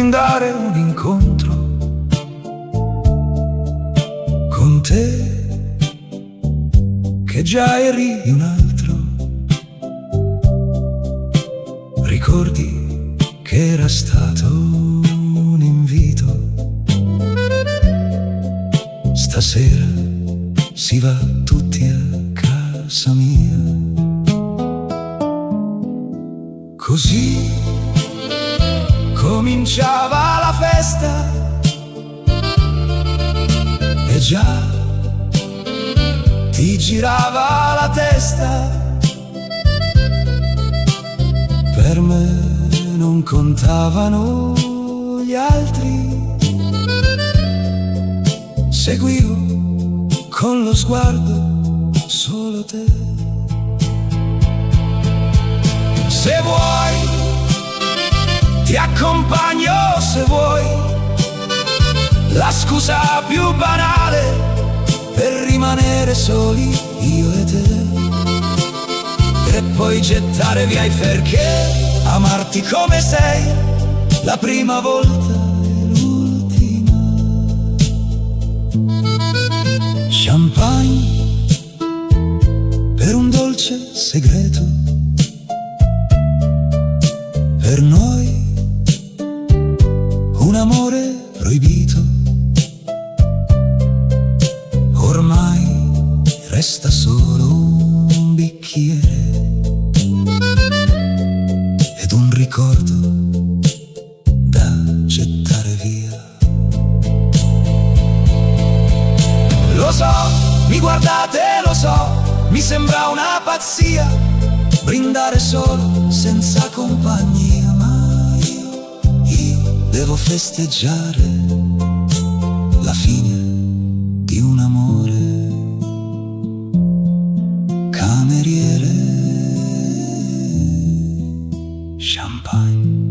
brindare un incontro con te, che già eri un altro. Ricordi che era stato un invito. Stasera si va tutti a casa mia. Così cominciava la festa e già ti girava la testa. Per me non contavano gli altri, seguivo con lo sguardo solo te. Se vuoi ti accompagno, se vuoi, la scusa più banale per rimanere soli io e te. E poi gettare via i perché, amarti come sei, la prima volta e l'ultima. Champagne per un dolce segreto, per noi un amore proibito. Ormai resta solo un bicchiere ed un ricordo da gettare via. Lo so, mi guardate, lo so, mi sembra una pazzia brindare solo senza compagnia, ma io devo festeggiare la fine di un amore. Cameriere, champagne.